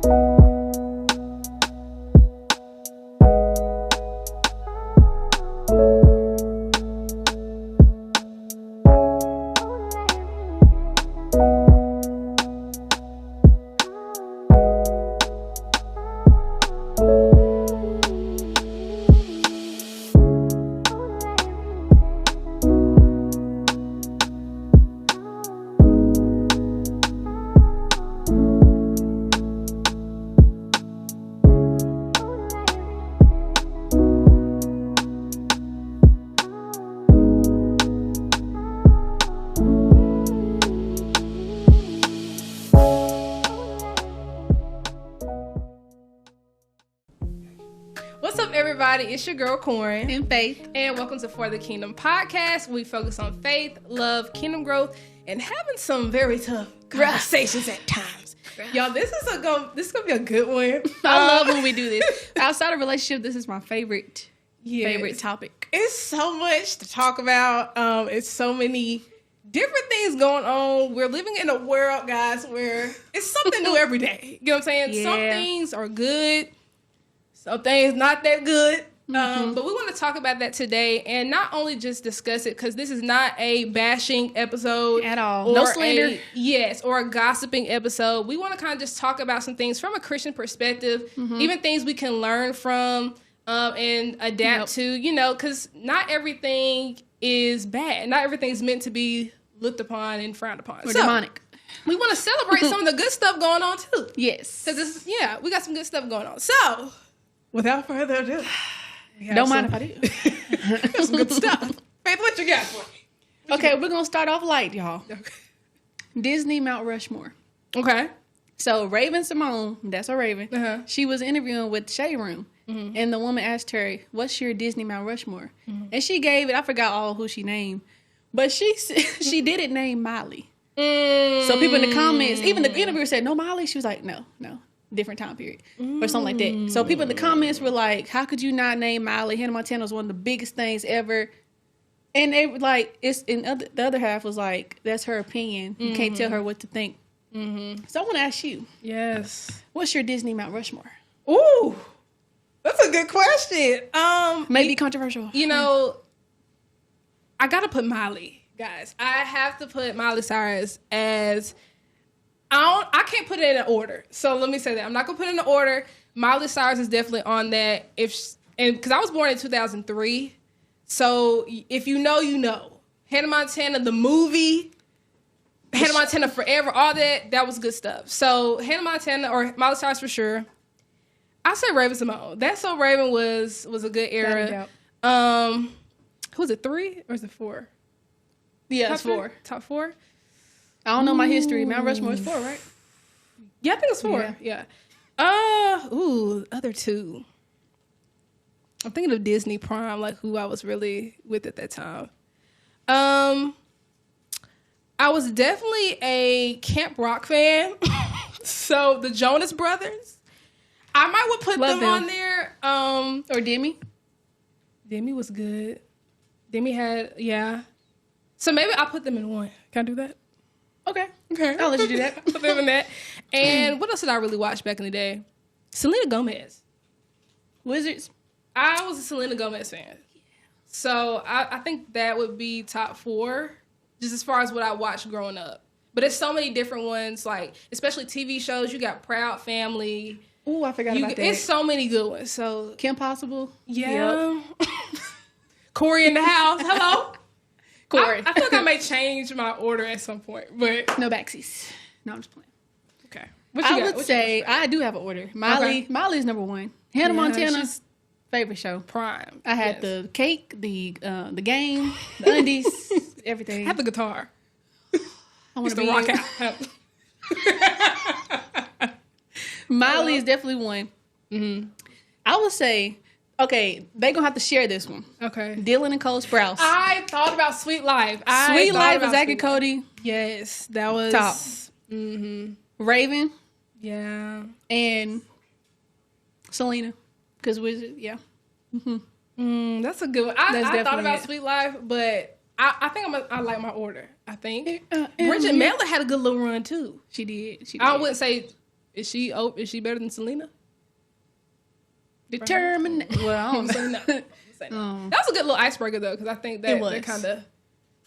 What's up, everybody? It's your girl, Corin. And Faith. And welcome to For the Kingdom podcast. We focus on faith, love, kingdom growth, and having some very tough conversations at times. Y'all, this is gonna be a good one. I love when we do this. Outside of relationship, this is my favorite topic. It's so much to talk about. It's so many different things going on. We're living in a world, guys, where it's something new every day. You know what I'm saying? Yeah. Some things are good. Some things not that good. But we want to talk about that today and not only just discuss it, because this is not a bashing episode At all. No slander. Or a gossiping episode. We want to kind of just talk about some things from a Christian perspective, even things we can learn from and adapt to, because not everything is bad. Not everything is meant to be looked upon and frowned upon. Or demonic. We want to celebrate some of the good stuff going on too. Yes. Because we got some good stuff going on. So, without further ado, don't mind if I do. got some good stuff. Faith, what you got for me? Okay, we're going to start off light, y'all. Okay. Disney Mount Rushmore. Okay. So, Raven Simone, that's a Raven, she was interviewing with Shade Room. And the woman asked her, what's your Disney Mount Rushmore? And she gave it, I forgot all who she named. But she didn't name Miley. So people in the comments, even the interviewer said, no, Miley? She was like, no. Different time period. Or something like that. So people in the comments were like, how could you not name Miley? Hannah Montana was one of the biggest things ever. And they were like, the other half was like, that's her opinion. You can't tell her what to think. So I want to ask you. Yes. What's your Disney Mount Rushmore? Ooh. That's a good question. Maybe controversial. I gotta put Miley, guys. I have to put Miley Cyrus as I can't put it in an order. So let me say that. I'm not gonna put it in an order. Miley Cyrus is definitely on that. Because I was born in 2003. So if you know, you know. Hannah Montana, the movie, Hannah Montana Forever, all that was good stuff. So Hannah Montana or Miley Cyrus for sure. I say Raven Simone. That So Raven was a good era. Who was it, 3 or is it 4? Yeah, it's 4. Top 4? I don't know my history. Mount Rushmore is 4, right? Yeah, I think it's 4. Yeah. Other 2. I'm thinking of Disney Prime, like who I was really with at that time. I was definitely a Camp Rock fan. So the Jonas Brothers. I might would put them on there. Or Demi. Demi was good. Demi had, So maybe I'll put them in 1. Can I do that? Okay. I'll let you do that. Put them in that. And what else did I really watch back in the day? Selena Gomez. Wizards. I was a Selena Gomez fan. So I think that would be top 4, just as far as what I watched growing up. But there's so many different ones, like, especially TV shows. You got Proud Family. Ooh, I forgot about that. It's so many good ones. So Kim Possible. Yeah. Yep. Corey in the house. Hello. Corey. I feel like I may change my order at some point, but no backsies. No, I'm just playing. Okay. I would say I do have an order. Miley's number 1. Hannah Montana's favorite show. Prime. I had the cake, the game, the undies, everything. I have the guitar. I want to rock out. Miley is definitely 1. Mm-hmm. I would say, okay, they're going to have to share this one. Okay. Dylan and Cole Sprouse. I thought about Sweet Life. Sweet Life with Zach and Cody. Yes, that was top. Mm-hmm. Raven. Yeah. And Selena. Because Wizard, yeah. Mm-hmm. That's a good one. I thought about Sweet Life, but I think I like my order. I think. Bridget Miller had a good little run, too. She did. I wouldn't say Is she better than Selena? Determined. Well, I don't say no. Say no. That was a good little icebreaker though, because I think that kind of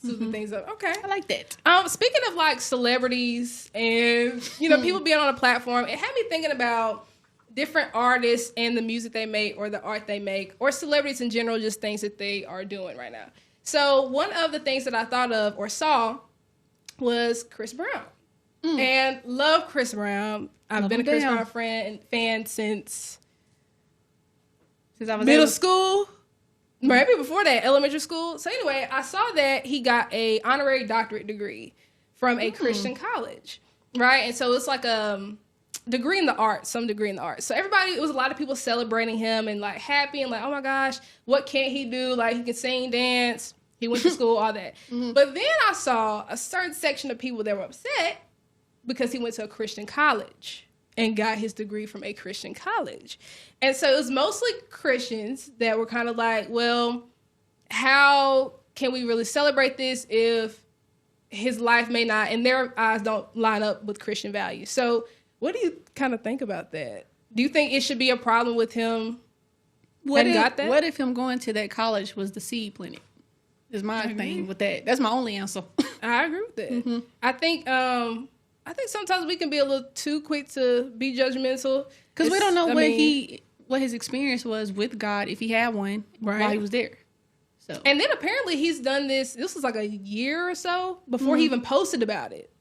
suited things up. Okay, I like that. Speaking of like celebrities and people being on a platform, it had me thinking about different artists and the music they make or the art they make, or celebrities in general, just things that they are doing right now. So one of the things that I thought of or saw was Chris Brown. And love Chris Brown. I've been a Chris Brown fan since I was middle school. Maybe before that, elementary school. So anyway, I saw that he got a honorary doctorate degree from a Christian college, right? And so it's like degree in the arts, some degree in the arts. So it was a lot of people celebrating him and like happy and like, oh my gosh, what can't he do? Like he can sing, dance. He went to school, all that. But then I saw a certain section of people that were upset because he went to a Christian college and got his degree from a Christian college. And so it was mostly Christians that were kind of like, well, how can we really celebrate this if his life may not, in their eyes, don't line up with Christian values? So what do you kind of think about that? Do you think it should be a problem with him? What if him going to that college was the seed planted? Is my thing with that. That's my only answer. I agree with that. I think sometimes we can be a little too quick to be judgmental. Because we don't know what his experience was with God, if he had one, while he was there. So, and then apparently he's done this was like a year or so before he even posted about it.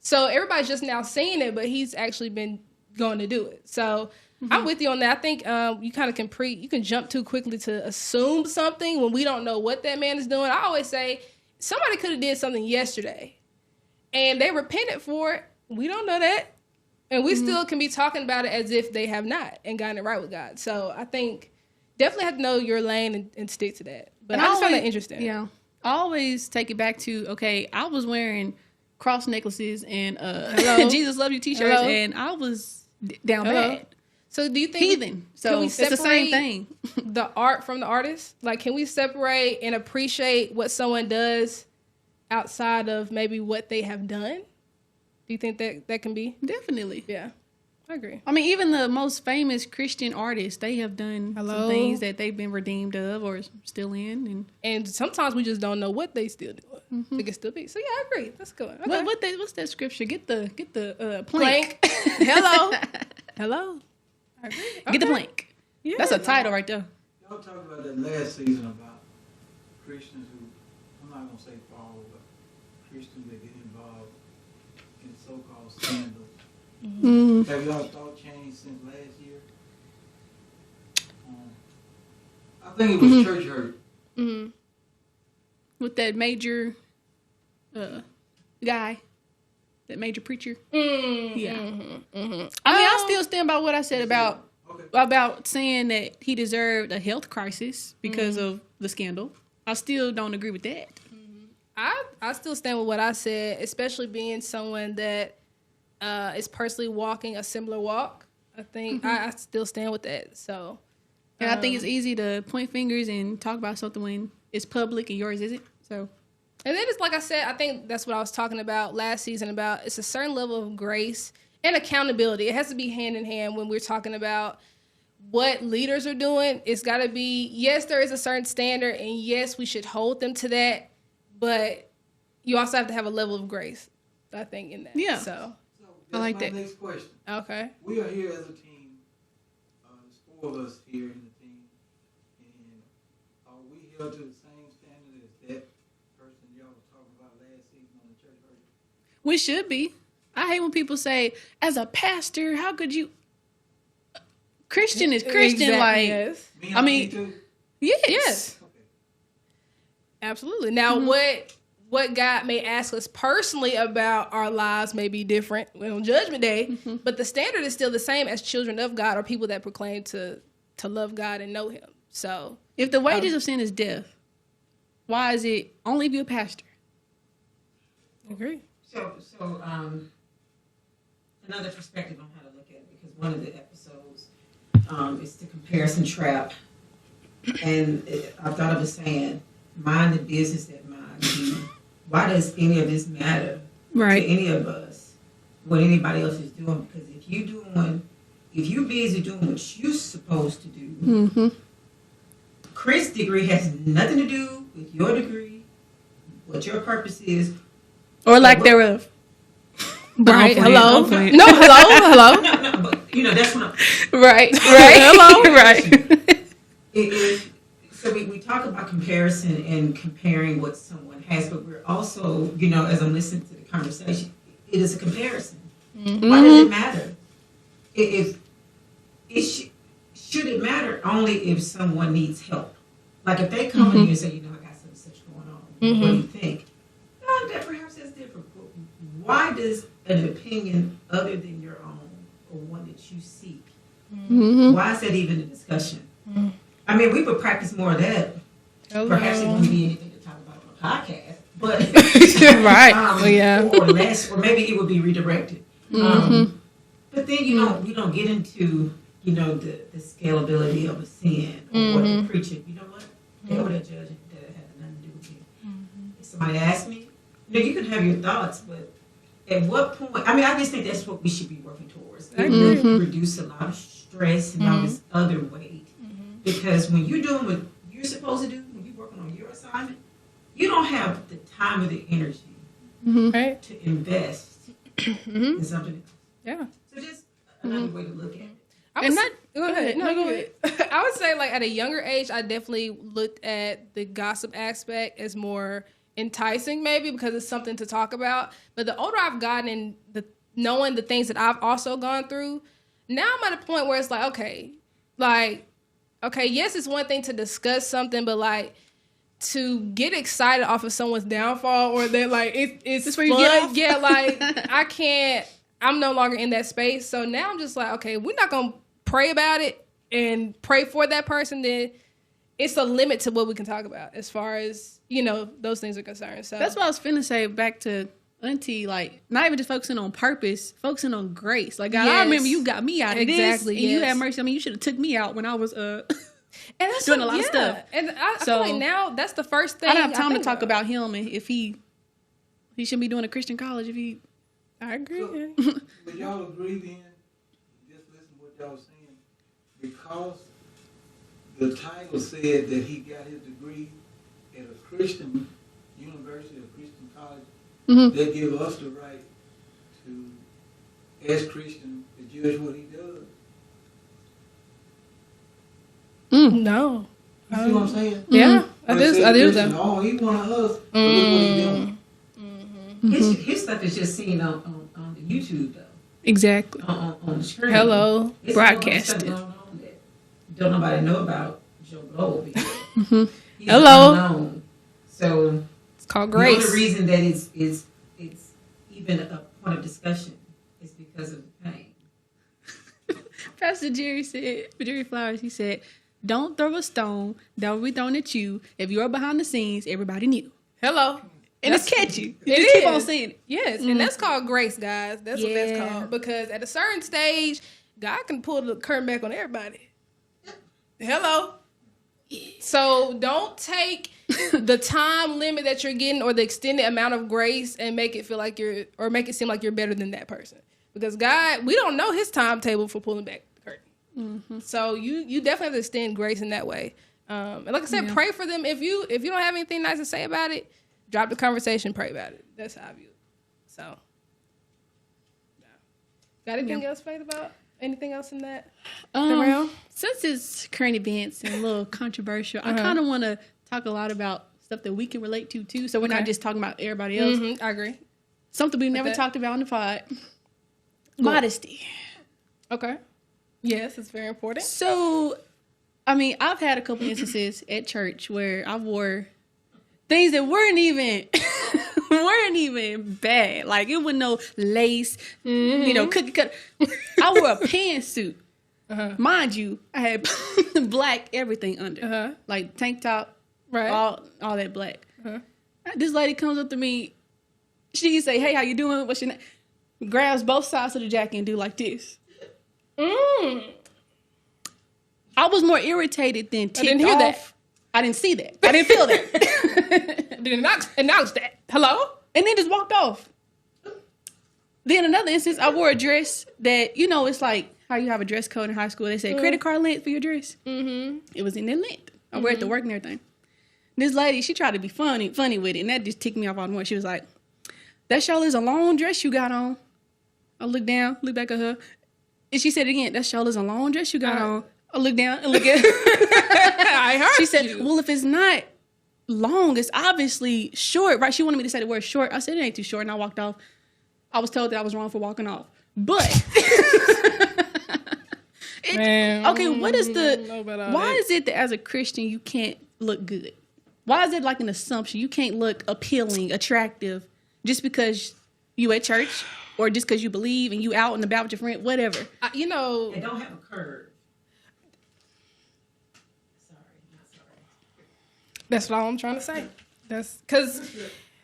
So everybody's just now seeing it, but he's actually been going to do it. So I'm with you on that. I think you kind of you can jump too quickly to assume something when we don't know what that man is doing. I always say somebody could have did something yesterday and they repented for it. We don't know that. And we still can be talking about it as if they have not and gotten it right with God. So I think definitely have to know your lane and stick to that. But I just found that interesting. Yeah. I always take it back to, okay, I was wearing cross necklaces and Jesus Love You t-shirts and I was down bad. So do you think heathen? So it's the same thing. The art from the artist? Like, can we separate and appreciate what someone does outside of maybe what they have done? Do you think that can be? Definitely. Yeah, I agree. I mean, even the most famous Christian artists, they have done some things that they've been redeemed of or still in. And sometimes we just don't know what they still do. They can still be. So yeah, I agree. That's good. Okay. What's that scripture? Get the plank. Hello. Hello. I agree. Get the plank. Yeah. That's a title right there. Y'all talked about that last season about Christians who, I'm not going to say fall, but Christians that get involved in so-called scandals. Have y'all thought changed since last year? I think it was church hurt. With that major guy, that major preacher. Yeah. I mean, I still stand by what I said about saying that he deserved a health crisis because of the scandal. I still don't agree with that. I still stand with what I said, especially being someone that is personally walking a similar walk. I think I still stand with that. So, and I think it's easy to point fingers and talk about something when it's public and yours isn't. So, and then it's like I said, I think that's what I was talking about last season about it's a certain level of grace and accountability. It has to be hand in hand when we're talking about what leaders are doing. It's got to be, yes, there is a certain standard, and yes, we should hold them to that, but you also have to have a level of grace, I think, in that. Yeah. So I like that. Next question. Okay. We are here as a team. There's 4 of us here in the team, and are we held to the same standard as that person y'all was talking about last season on the church version? We should be. I hate when people say, as a pastor, how could you? Christian is Christian, exactly, like, yes. I mean, yes. Okay. Absolutely. Now, what God may ask us personally about our lives may be different on Judgment Day, but the standard is still the same as children of God or people that proclaim to love God and know Him. So, if the wages of sin is death, why is it only if you're a pastor? Agree. So another perspective on how to look at it, because one of the episodes is the comparison trap, and I thought of a saying, mind the business that minds you. Why does any of this matter to any of us, what anybody else is doing? Because if if you're busy doing what you're supposed to do, Chris' degree has nothing to do with your degree, what your purpose is, or lack thereof. Right? Hello. No, hello. No, but that's what I'm. Right. Hello. Right. So we talk about comparison and comparing what someone has, but we're also, as I'm listening to the conversation, it is a comparison. Why does it matter? Should it matter only if someone needs help? Like if they come to you and say, I got such going on. What do you think? That perhaps that's different. But why does an opinion other than your own, or one that you seek, why is that even a discussion? I mean, we would practice more of that. Perhaps it wouldn't be anything to talk about on a podcast, but right, or less, or maybe it would be redirected. But then we don't get into the scalability of a sin or what the preacher. You know what? They were that judge that had nothing to do with me. If somebody asked me, you can have your thoughts, but at what point? I mean, I just think that's what we should be working towards. Reduce a lot of stress and all this other weight. Because when you're doing what you're supposed to do, when you're working on your assignment, you don't have the time or the energy to invest in something else. Yeah. So just another way to look at it. Go ahead. No, go ahead. I would say, like, at a younger age, I definitely looked at the gossip aspect as more enticing, maybe, because it's something to talk about. But the older I've gotten and knowing the things that I've also gone through, now I'm at a point where it's like, okay, yes, it's one thing to discuss something, but, like, to get excited off of someone's downfall or that, like, it's where you get off? Yeah, like, I'm no longer in that space. So now I'm just like, okay, we're not going to pray about it and pray for that person. Then it's a limit to what we can talk about as far as, those things are concerned. So that's what I was finna say back to Auntie, like, not even just focusing on purpose, focusing on grace. Like, I remember you got me out of this, and you had mercy. I mean, you should have took me out when I was and that's doing a lot of stuff. And I feel like now that's the first thing. I don't have time to talk about him and if he shouldn't be doing a Christian college if he. I agree. So, would y'all agree then? Just listen to what y'all saying. Because the title said that he got his degree at a Christian university, a Christian college, they give us the right to, as Christians, to judge what he does. No. You see what I'm saying? Yeah, I do that. Oh, he one of us. But look what he doing. His stuff is just seen on the YouTube though. Exactly. On the screen. Hello, it's broadcasted. Don't nobody know about Joe Blow. He's Hello. unknown. So it's called grace. The only reason that it's even a point of discussion is because of the pain. Pastor Jerry Flowers, he said, "Don't throw a stone that will be thrown at you. If you're behind the scenes, everybody knew." Hello. And it's catchy. It is. Keep on saying it. Yes, and that's called grace, guys. That's what that's called. Because at a certain stage, God can pull the curtain back on everybody. Hello. So don't take the time limit that you're getting or the extended amount of grace and make it seem like you're better than that person. Because God, we don't know his timetable for pulling back the curtain. So you definitely have to extend grace in that way. And like I said, pray for them. If you don't have anything nice to say about it, drop the conversation, pray about it. That's how I view it. So, got anything else, Faith, about anything else in that realm? Since it's current events and a little controversial, I kind of want to talk a lot about stuff that we can relate to too. So we're not just talking about everybody else. I agree. Something we've never talked about on the pod. Modesty. Okay. Yes, it's very important. So, I mean, I've had a couple instances at church where I wore things that weren't even bad. Like, it was no lace, cookie cut. I wore a pantsuit. Mind you, I had black everything under. Like, tank top, right? All that black. This lady comes up to me. She say, "Hey, how you doing? What's your name?" Grabs both sides of the jacket and do like this. I was more irritated than ticked off. I didn't hear that. I didn't see that. I didn't feel that. Didn't announce that. Hello? And then just walked off. Then another instance, I wore a dress that, you know, it's like how you have a dress code in high school. They say credit card length for your dress. Mm-hmm. It was in that length. I wear it to work and everything. This lady, she tried to be funny with it, and that just ticked me off all the more. She was like, that sure is a long dress you got on. I look down, look back at her, and she said it again, that sure is a long dress you got on. I look down and look at her. I heard She said, you. well, if it's not long, it's obviously short, right? She wanted me to say the word short. I said, it ain't too short, and I walked off. I was told that I was wrong for walking off. But, Man, okay, what is why it? is it that as a Christian you can't look good? Why is it like an assumption you can't look appealing, attractive, just because you at church or just because you believe and you out and about with your friend, whatever? You know, They don't have a curve. Sorry, not sorry. that's all I'm trying to say. That's because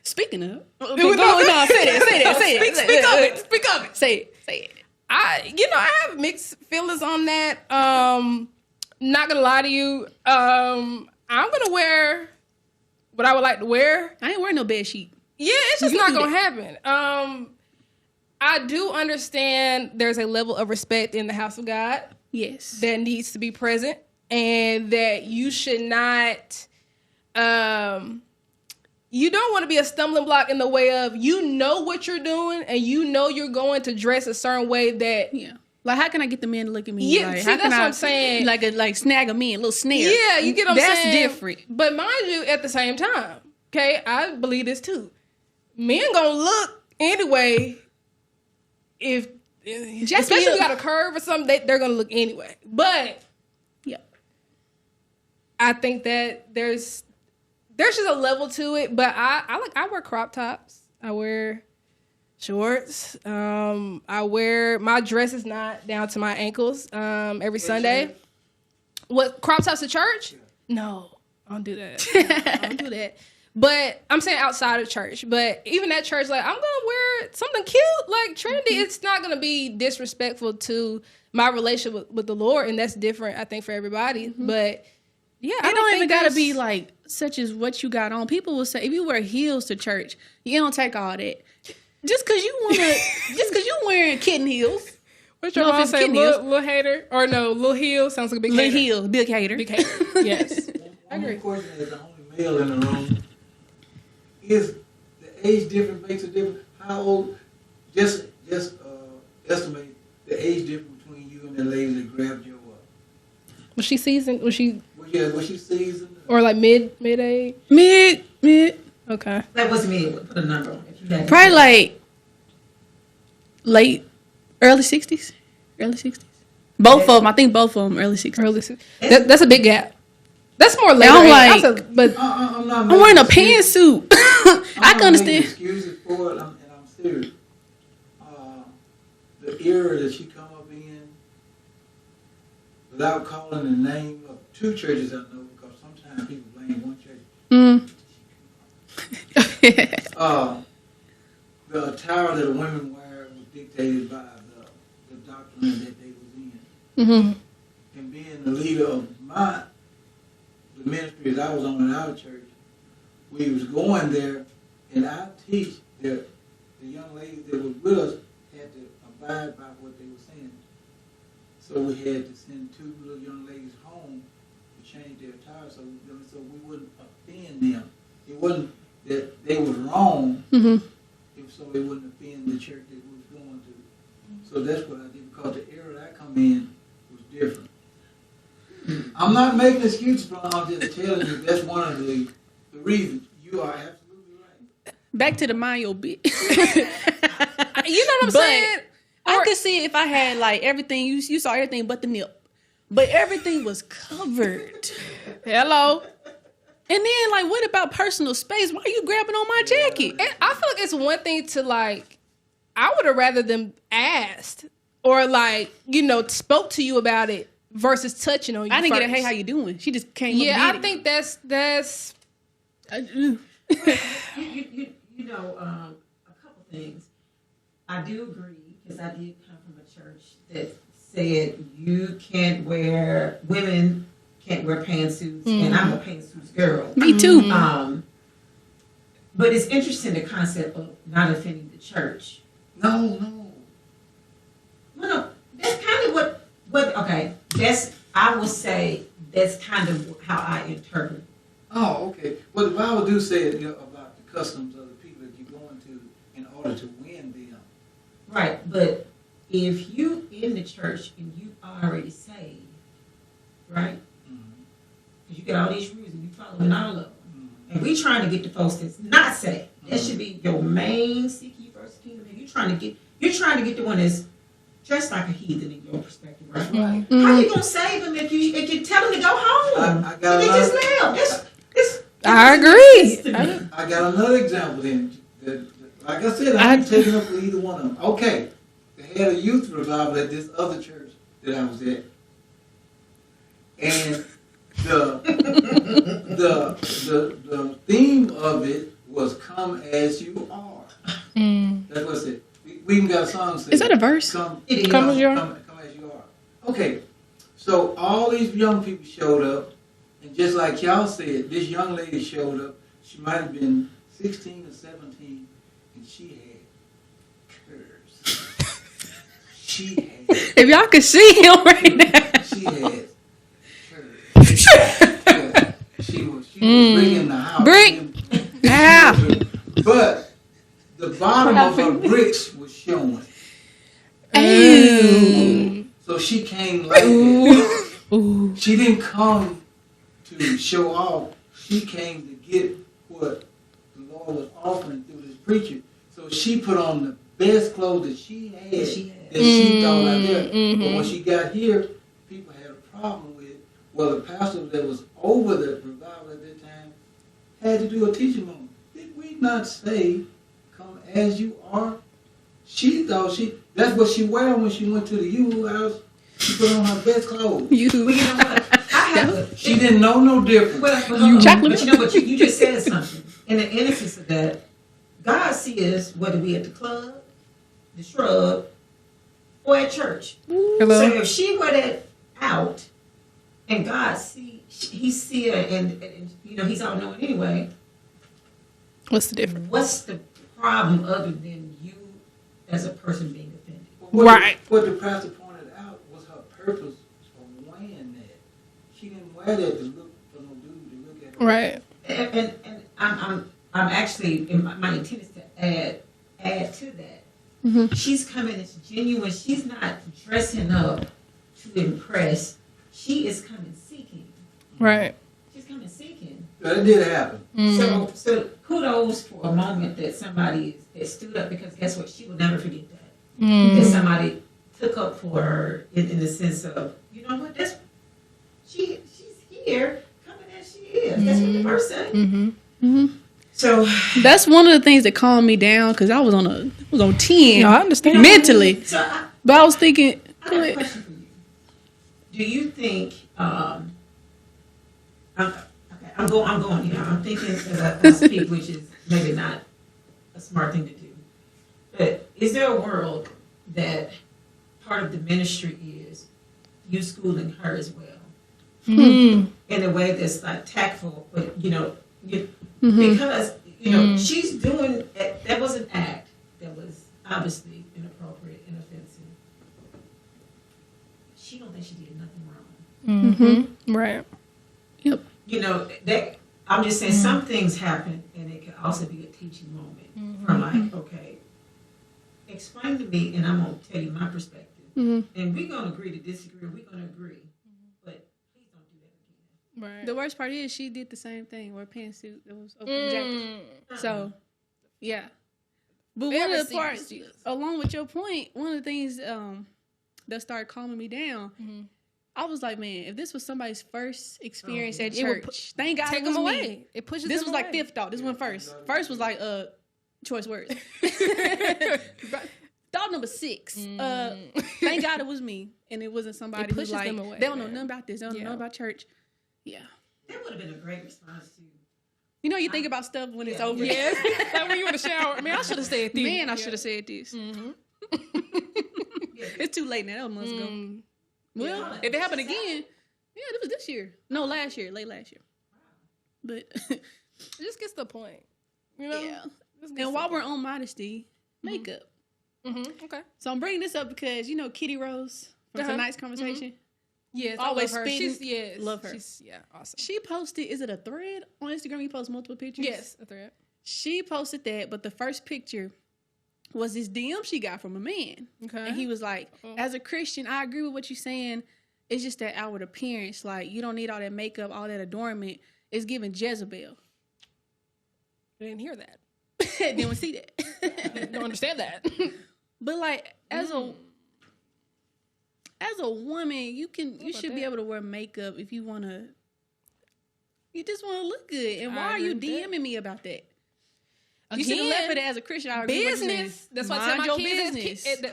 Speaking of, okay, go on, say it. speak of it. Say it. I have mixed feelings on that. Not gonna lie to you. I'm gonna wear what I would like to wear. I ain't wearing no bed sheet. Yeah, it's just not gonna happen. I do understand there's a level of respect in the house of God Yes. that needs to be present, and that you should not. You don't want to be a stumbling block in the way of, you know what you're doing and you know you're going to dress a certain way that. Yeah. Like, how can I get the men to look at me? Yeah, like, see, how that's can what I, I'm saying. Like snag a man, a little snare. Yeah, you get what I'm saying? That's different. But mind you, at the same time, okay, I believe this too. Men gonna look anyway if especially if you got a curve or something, they're gonna look anyway. But yeah, I think that there's just a level to it. But I wear crop tops. I wear shorts. I wear, my dress is not down to my ankles every Sunday. What, crop tops to church? No, I don't do that. I don't do that. But I'm saying outside of church. But even at church, like, I'm gonna wear something cute, like trendy. It's not gonna be disrespectful to my relationship with the Lord, and that's different, I think, for everybody. But yeah, it don't even gotta be like such as what you got on. People will say if you wear heels to church, you don't take all that. Just cause you wearing kitten heels. What's your mom say? Little hater? Or no, little heel sounds like a big hater. Little heel, big hater. Big hater. Yes. I agree. One question is the only male in the room. Is the age difference makes a difference? How old? Just estimate the age difference between you and the lady that grabbed your Was she seasoned? Was she seasoned? or like mid age? Mid. Okay. That was me. Put a number on it. Probably like early 60s. Both of them. I think both of them early 60s. That's a big gap. That's more later. I'm wearing a pantsuit. I can understand. Excuses for it, and I'm serious. The era that she come up in, without calling the name of two churches I know, because sometimes people blame one church. The attire that the women wear was dictated by the doctrine that they was in. Mm-hmm. And being the leader of the ministry that I was on in our church, we was going there, and I teach that the young ladies that was with us had to abide by what they were saying. So we had to send two little young ladies home to change their attire so we wouldn't offend them. It wasn't that they was wrong, so they wouldn't offend the church that we was going to. So that's what I did, because the era that I come in was different. I'm not making excuses, but I'm just telling you that's one of the reasons. You are absolutely right. Back to the mind your bitch. You know what I'm saying? I could see if I had like everything, you saw everything but the nip. But everything was covered. Hello. And then, like, what about personal space? Why are you grabbing on my jacket? And I feel like it's one thing to, like, I would have rather them asked or, like, spoke to you about it versus touching on you. I didn't first. get a hey, how you doing? She just came. Yeah, up I think that's. You know, a couple things. I do agree, because I did come from a church that said women can't wear pantsuits, and I'm a pantsuits girl. Me too. But it's interesting, the concept of not offending the church. No. No. That's kind of what. Okay. I would say that's kind of how I interpret. Oh, okay. Well, the Bible do say about the customs of the people that you're going to in order to win them. Right, but if you in the church and you already saved, right? Because you got all these rules and you following all of them, and we trying to get the folks that's not saved. That should be your main seek ye first the kingdom. And you're trying to get the one that's dressed like a heathen in your perspective, right? Right. How you gonna save them if you tell them to go home? I got they just left. I agree. I got another example then. Like I said, I ain't taking up for either one of them. Okay, they had a youth revival at this other church that I was at, and the theme of it was "Come as you are." That's what it said. We even got a song saying. Is that a verse? Come as you are. Come as you are. Okay, so all these young people showed up, and just like y'all said, this young lady showed up. She might have been 16 or 17, and she had curves. She had. If y'all could see him right now. She had curves. Yeah, she was bringing the house. But the bottom of her bricks was showing. So she came like that. She didn't come to show off. She came to get what the Lord was offering through this preacher. So she put on the best clothes that she had, that she thought out there. But when she got here, people had a problem with it. Well, the pastor that was over the revival at that time had to do a teaching moment. Did we not say, "Come as you are"? She thought that's what she wore when she went to the U house. She put on her best clothes. Well, you know what? She didn't know no difference. But you know what? You just said something. In the innocence of that, God sees whether we at the club, the shrub, or at church. Hello? So if she were that out, and God He see her, and He's all knowing anyway. What's the difference? What's the problem other than you as a person being offended? What the pastor pointed out was her purpose for wearing that. She didn't wear that to look for no dude to look at her. Right. And I'm actually, my intent is to add to that. She's coming as genuine. She's not dressing up to impress. She is coming seeking. Right. She's coming seeking. That did happen. So kudos for a moment that somebody that stood up, because guess what? She will never forget that. That somebody took up for her in the sense of, you know what? She's here coming as she is. That's what the verse said. So that's one of the things that calmed me down, because I was on 10. No, I understand. Mentally. But I was thinking. I have a question for you. Do you think? I'm going here. I'm thinking as I speak, which is maybe not a smart thing to do. But is there a world that part of the ministry is you schooling her as well, in a way that's like tactful, but because she's doing that was an act that was obviously inappropriate and offensive. She don't think she did nothing wrong. Right. Yep. That I'm just saying some things happen, and it can also be a teaching moment from like, okay, explain to me, and I'm gonna tell you my perspective, and we're gonna agree to disagree. We're gonna agree, but please don't do that again. Right. The worst part is she did the same thing. Wore a pantsuit that was open jacket. So, yeah. But one of the parts, along with your point, one of the things that started calming me down. I was like, man, if this was somebody's first experience at church, thank God take it was them away. me. It pushes this them was away. like fifth thought. This went first. First was like choice words. Thought number 6. Thank God it was me, and it wasn't somebody who's like, them away, they don't know nothing about this. They don't know about church. Yeah. That would have been a great response to. You think about stuff when it's over. Yeah. Like when you in the shower. Man, I should have said this. Man, I should have said this. It's too late now. That was months ago. Well, if it happened again, it was this year. No, late last year. But it just gets to the point. Yeah. And while we're on modesty, makeup. Okay. So I'm bringing this up because you know Kitty Rose from tonight's conversation. Yes, Always I love her. spitting. Love her. She's awesome. She posted. Is it a thread on Instagram? You post multiple pictures. Yes, a thread. She posted that, but the first picture was this DM she got from a man. Okay. And he was like, as a Christian, I agree with what you're saying. It's just that outward appearance. Like, you don't need all that makeup, all that adornment. It's giving Jezebel. I didn't hear that. Didn't see that. Don't understand that. But like, as a woman, you should be able to wear makeup if you want to. You just want to look good. And why are you DMing me about that? You should have left it as a Christian. I agree with business. That's why I tell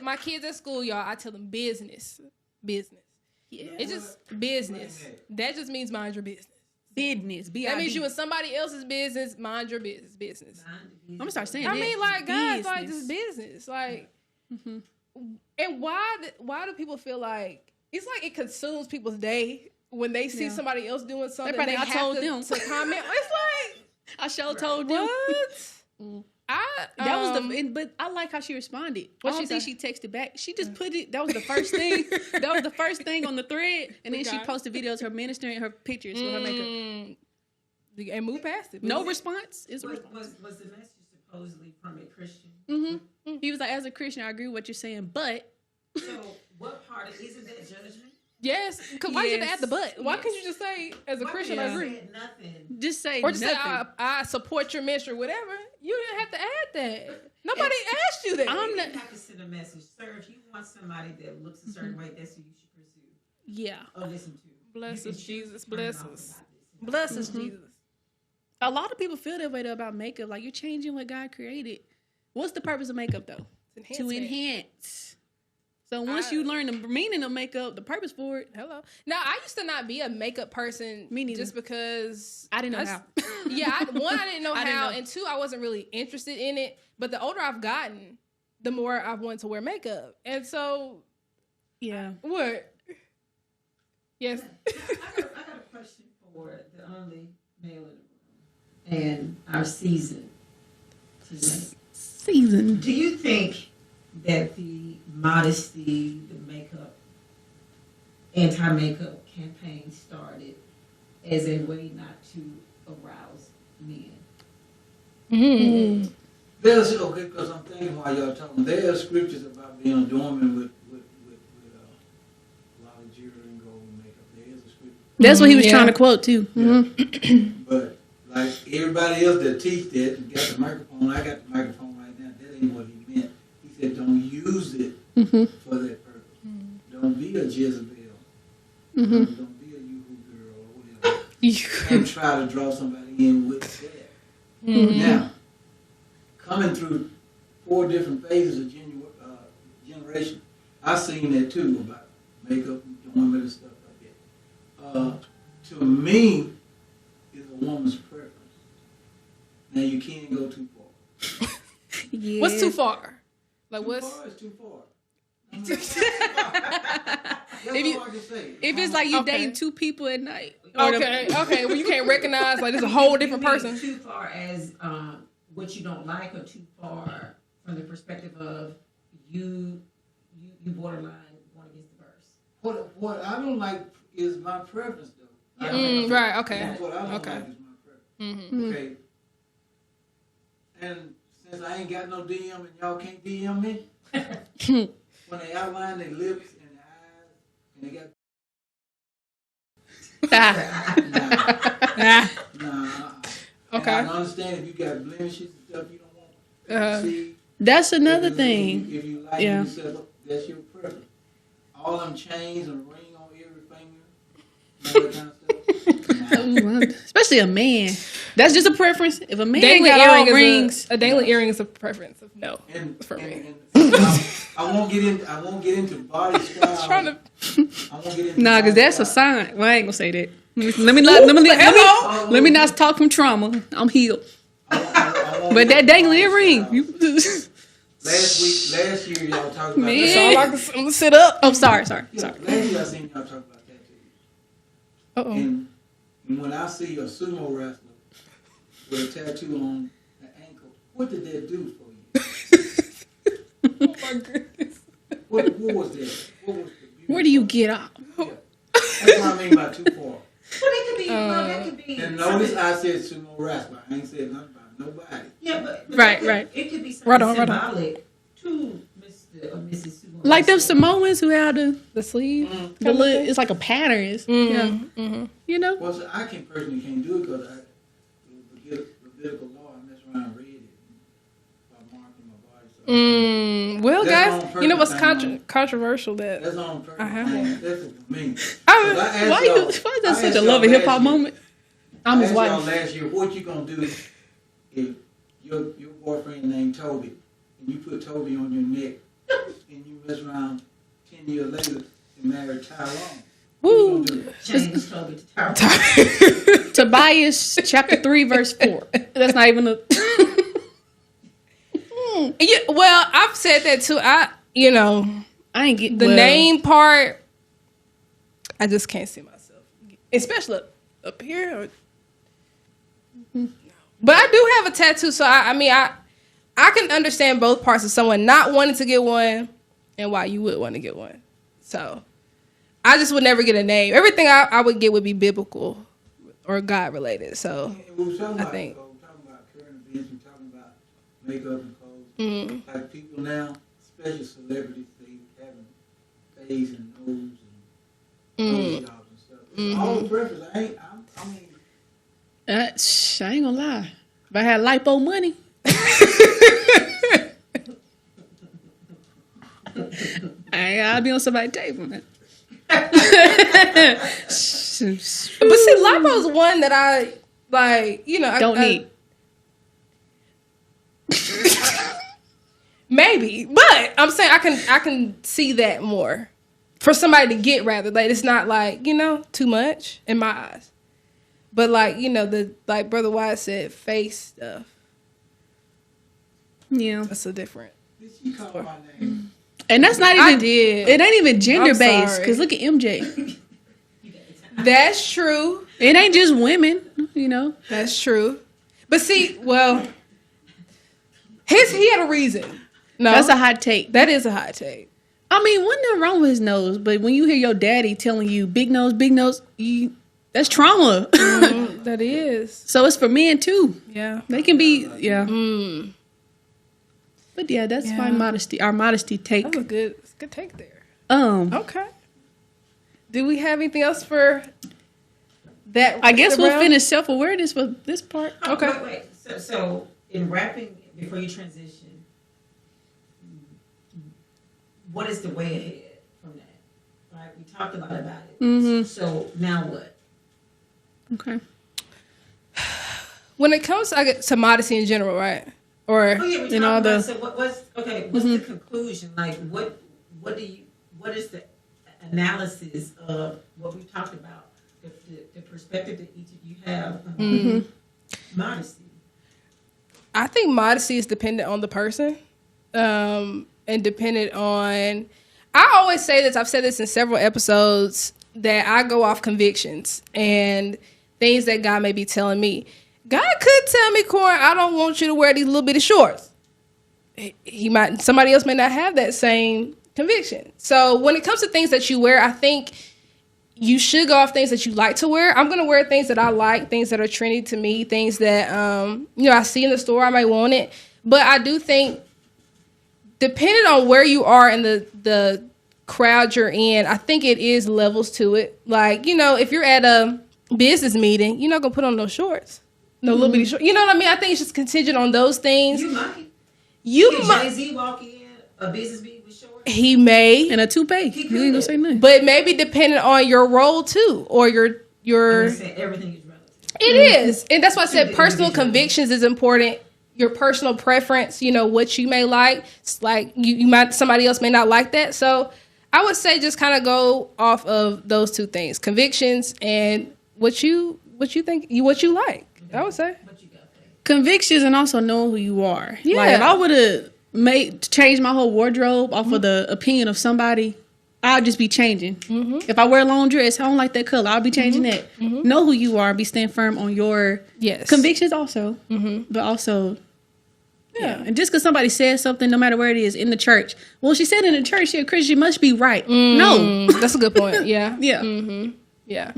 my kids at school, y'all. I tell them business. Yeah, it's just business. That just means mind your business. Business. B-I-D. That means you in somebody else's business. Mind your business. I'm gonna start saying. I mean, like, guys, like this business, like, and why do people feel like it's like it consumes people's day when they see somebody else doing something? They have told to them to comment. It's like I sure told them. What? But I like how she responded. I don't think she texted back. She just put it. That was the first thing. That was the first thing on the thread, and then she posted videos her ministering, her pictures with her makeup, and move past it. No response. Was the message supposedly from a Christian? He was like, as a Christian, I agree with what you're saying, but so what part isn't that judgment? Yes, because why did you add the but? Why can't you just say, as a Christian, I agree? Nothing. Just say or just nothing. say, I support your ministry, whatever. You didn't have to add that. Nobody asked you that. You have to send a message. Sir, if you want somebody that looks a certain way, that's who you should pursue. Yeah. Or listen to. Bless us, Jesus. Bless us. Bless us, Jesus. A lot of people feel that way, though, about makeup. Like, you're changing what God created. What's the purpose of makeup, though? To enhance. So once you learn the meaning of makeup, the purpose for it. Hello. Now, I used to not be a makeup person. Me neither. Just because I didn't know how. I didn't know how. And two, I wasn't really interested in it. But the older I've gotten, the more I've wanted to wear makeup. And so. Yeah. What? Yes. I got a question for the only male in the room and our season tonight. Season. Do you think that the Modesty, the makeup, anti-makeup campaign started as a way not to arouse men? Mm-hmm. There's, okay, because I'm thinking while y'all talking, there are scriptures about being adorned with a lot of jewelry and gold makeup. There is a scripture. That's what he was trying to quote, too. But, like, everybody else that teach that, got the microphone, I got the microphone right now, that ain't what he meant. He said, don't use it for that purpose. Don't be a Jezebel. Don't be a yoo-hoo girl or whatever. And try to draw somebody in with that. Now, coming through 4 different phases of generation, I've seen that too about makeup, adornment, and stuff like that. To me, it's a woman's preference. Now, you can't go too far. Yeah. What's too far? Like, Too what's. far is too far. If it's like you dating 2 people at night. Okay, well, you can't recognize, like, there's a whole different person. Too far as what you don't like, or too far from the perspective of you borderline going against the verse? What I don't like is my preference, though. Right, okay. What I don't like is my preference. Okay. And since I ain't got no DM and y'all can't DM me, when they outline their lips and their eyes and they got nah. Okay. And I understand if you got blemishes and stuff you don't want to see. That's another thing. If you like yourself, that's your preference. All them chains and ring on every finger, all that kind of stuff. Especially a man. That's just a preference. If a man Dangling got all rings, a dangling earring is a preference of no for me. I won't get into body style. Trying to. I won't get into because that's a sign. Well, I ain't gonna say that. Let me not talk from trauma. I'm healed. But that dangling earring. Last year y'all talked about Man. that. I'm gonna sit up. Oh, sorry. Last year I seen y'all talk about that too. And when I see a sumo wrestler with a tattoo on the ankle, what did that do for you? my goodness. What was that? What was the Where do you get off? Yeah. That's what I mean by too far. Well, it could be. That could be. And notice I said sumo wrestler. I ain't said nothing about nobody. Yeah, but Right, it could, right. It could be something Right on. symbolic to Mr. or Mrs. Sumo. Like them Samoans who have The sleeve. the little, it's like a pattern. Yeah. You know? Well, so I personally can't do it because the Levitical law, I mess around and read it by marking my body. So Well, That's guys, on you know what's purpose, controversial that that's on purpose. I have one. That's what I mean. Why is that such a love and hip hop moment? I'm his I asked y'all wife. last year, what you gonna do if your boyfriend named Toby and you put Toby on your neck and you mess around 10 years later and marry Tyrone? What you gonna do? Change Toby to Tyrone. Tobias chapter 3 verse 4. That's not even a Yeah, well, I've said that too. I ain't get the name part. I just can't see myself, especially up here. But I do have a tattoo, so I can understand both parts of someone not wanting to get one and why you would want to get one. So I just would never get a name. Everything I would get would be biblical or God related. So We were talking I about, think. we're talking about current events, we're talking about makeup and clothes. Like people now, especially celebrities, they having face and nose and nose jobs and stuff. It's all preference. I mean, I ain't gonna lie. If I had lipo money, I'd be on somebody's table, man. But see, lipo's one that I like. Don't need. Maybe, but I'm saying I can see that more for somebody to get, rather like it's not like too much in my eyes. But like Brother Wyatt said, face stuff. Yeah, That's a different. did she call my name? and that's not I even. did. It ain't even gender I'm based. sorry. Cause look at MJ. That's true. It ain't just women. That's true. But see, well, he had a reason. No, That's a hot take. that is a hot take. I mean, wasn't nothing wrong with his nose, but when you hear your daddy telling you big nose, that's trauma. That is. So it's for men too. Yeah. They can be, yeah. Mm. But yeah, that's my Yeah. modesty. Our modesty take. That was a good take there. Okay. Do we have anything else for that? I guess we'll round? finish self-awareness for this part. Oh, Okay. Wait. So in wrapping, before you transition, what is the way ahead from that? Right? We talked a lot about it. Mhm. So now what? Okay. When it comes to modesty in general, right? Or Oh yeah, we in talked all about the- it. So what's the conclusion? Like what is the analysis of what we talked about? The perspective that each of you have on modesty. I think modesty is dependent on the person, and dependent on. I always say this. I've said this in several episodes that I go off convictions and things that God may be telling me. God could tell me, Corn, I don't want you to wear these little bitty shorts. He might. Somebody else may not have that same conviction. So when it comes to things that you wear, I think you should go off things that you like to wear. I'm going to wear things that I like, things that are trendy to me, things that, I see in the store, I might want it. But I do think, depending on where you are in the crowd you're in, I think it is levels to it. Like, if you're at a business meeting, you're not going to put on no shorts. No little bitty shorts. You know what I mean? I think it's just contingent on those things. You might. You Did might. Jay-Z walk in a business meeting with shorts? He may. And a toupee. He You ain't gonna say nothing. But maybe depending on your role too, or your. I'm saying everything is relative. It is, and that's why I said To the personal individual. convictions is important. Your personal preference, what you may like. It's like you might, somebody else may not like that. So I would say just kind of go off of those two things: convictions and what you think, what you like. I would say. What you got there? Convictions and also knowing who you are. Yeah. Like if I would have changed my whole wardrobe off of the opinion of somebody, I'll just be changing. If I wear a long dress, I don't like that color, I'll be changing that. Know who you are, be stand firm on your Yes. convictions also. But also, Yeah. And just because somebody says something, no matter where it is, in the church. Well, she said in the church, she a Christian, she must be right. No. That's a good point. Yeah. Yeah. Yeah.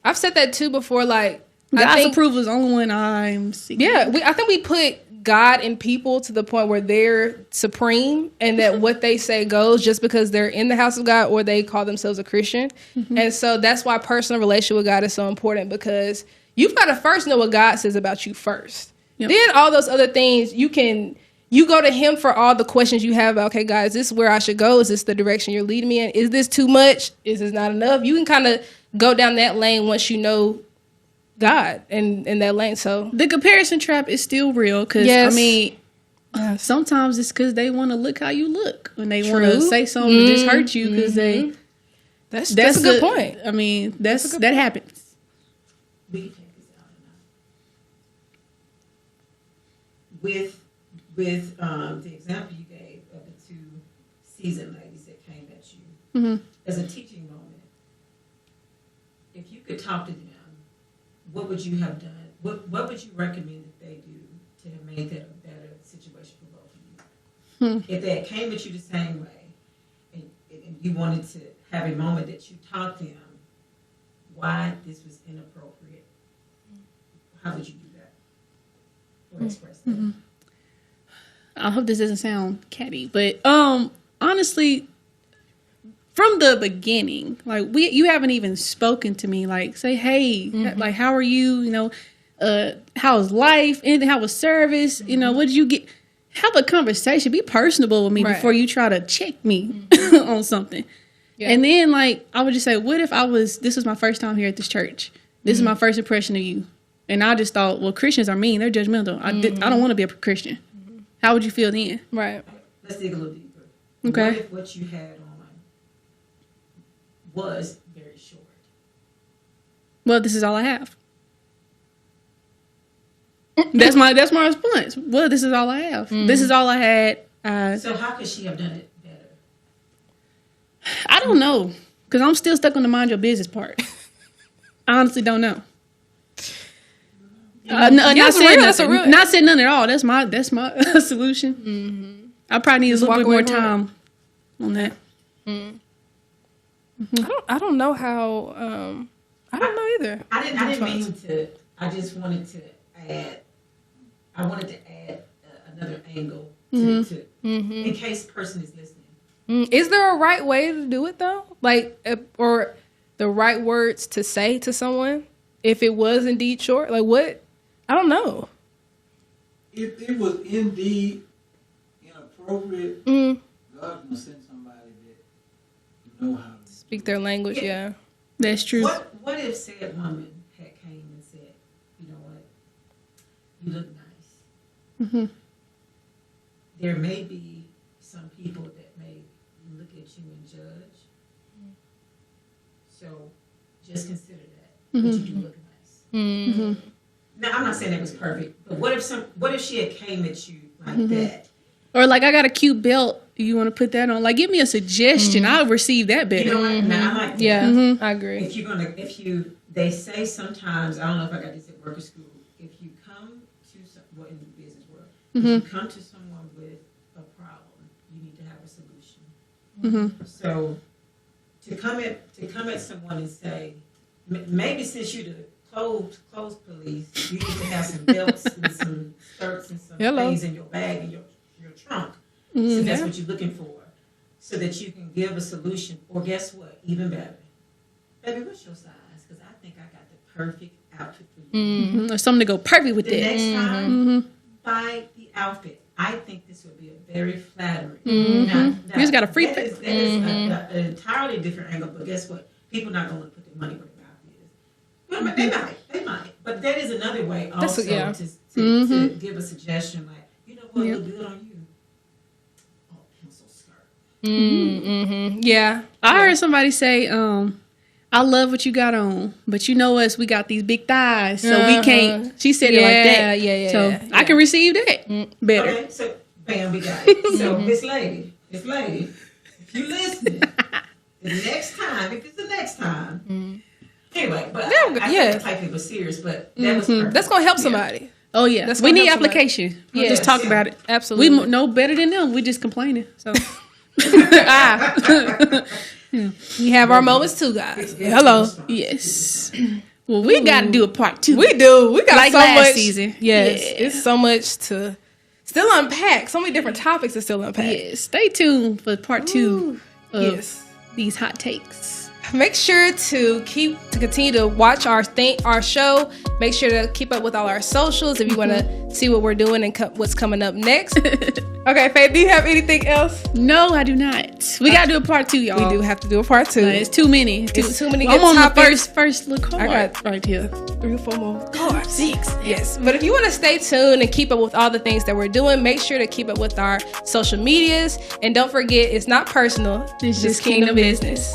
I've said that too before. Like, God's approval is the only one I'm seeking. Yeah. I think we put God and people to the point where they're supreme and that what they say goes just because they're in the house of God or they call themselves a Christian. And so that's why personal relationship with God is so important, because you've got to first know what God says about you first. Yep. Then all those other things, you go to him for all the questions you have. Okay, God, is this where I should go? Is this the direction you're leading me in? Is this too much? Is this not enough? You can kind of go down that lane once you know God in that lane. So the comparison trap is still real, because I mean, sometimes it's because they want to look how you look, and they want to say something to just hurt you because they. That's a good point. I mean, that happens. We can take this out with the example you gave of the two seasoned ladies that came at you as a teaching moment. If you could talk to them, what would you have done? What would you recommend that they do to have made that a better situation for both of you? If they came at you the same way, and you wanted to have a moment that you taught them why this was inappropriate, how would you do that or express that? I hope this doesn't sound catty, but honestly, from the beginning, like you haven't even spoken to me. Like, say, hey, like, how are you? You know, how's life? Anything? How was service? You know, what did you get? Have a conversation. Be personable with me before you try to check me on something. Yeah. And then, like, I would just say, what if this was my first time here at this church. This is my first impression of you. And I just thought, well, Christians are mean. They're judgmental. I don't want to be a Christian. How would you feel then? Right. Let's dig a little deeper. Okay. What if what you had on was very short? Well, this is all I have. That's my response. Well, this is all I have. This is all I had. So how could she have done it better? I don't know, because I'm still stuck on the mind your business part. I honestly don't know. Not saying none at all. That's my solution. I probably need a little bit more time on that. I don't know how. I don't know either. I didn't mean to. I just wanted to add. I wanted to add another angle to in case the person is listening. Is there a right way to do it though? Like, or the right words to say to someone if it was indeed short? Like, what? I don't know. If it was indeed inappropriate, God's gonna send somebody that know how to speak their language. Yeah, that's true. What if said woman had came and said, you know what, you look nice. There may be some people that may look at you and judge. So just consider that. But you do look nice. Now, I'm not saying it was perfect, but what if she had came at you like that? Or like, I got a cute belt. You want to put that on? Like, give me a suggestion. I'll receive that better. You know what? Now, I like that. Yeah, I agree. They say sometimes, I don't know if I got this at work or school, if you come to in the business world, if you come to someone with a problem, you need to have a solution. So to come at someone and say, maybe since you're the clothes police, you need to have some belts and some skirts and some things in your bag and your trunk. So that's what you're looking for, so that you can give a solution. Or guess what? Even better, baby, what's your size? Because I think I got the perfect outfit for you. Or something to go perfect with the it. Next time, buy the outfit. I think this would be a very flattering. Now, You just got a free pick. That is an entirely different angle. But guess what? People not going to put their money where their mouth is. Well, they might. But that is another way also to give a suggestion. Like, you know what, look good on you. Oh, pencil skirt. Yeah. I heard somebody say, I love what you got on, but you know us, we got these big thighs, so we can't. She said it like that. Yeah. So I can receive that better. Okay, so bam, we got it. So Miss Lady, if you listening, the next time, if it's the next time, anyway. But I think the typing was serious, but that was perfect. That's gonna help somebody. Oh yeah, That's we gonna need help somebody. application. We'll Yes. just talk about it. Absolutely. We know better than them. We just complaining. So We have our moments too, guys. Hello. yes. Well, we got to do a part 2. We do. We got Like so last much. season. Yes. Yeah. It's so much to still unpack. So many different topics to still unpack. Yes. Stay tuned for part 2 of Yes. these hot takes. Make sure to continue to watch our show. Make sure to keep up with all our socials if you want to see what we're doing and what's coming up next. Okay, Faye, do you have anything else? No, I do not. We got to do a part 2, y'all. We do have to do a part 2. It's too many. It's too many I'm good on topics. the first little card I got right here. 3 or 4 more cards. 6. Yes, but if you want to stay tuned and keep up with all the things that we're doing, make sure to keep up with our social medias. And don't forget, it's not personal. It's just kingdom business.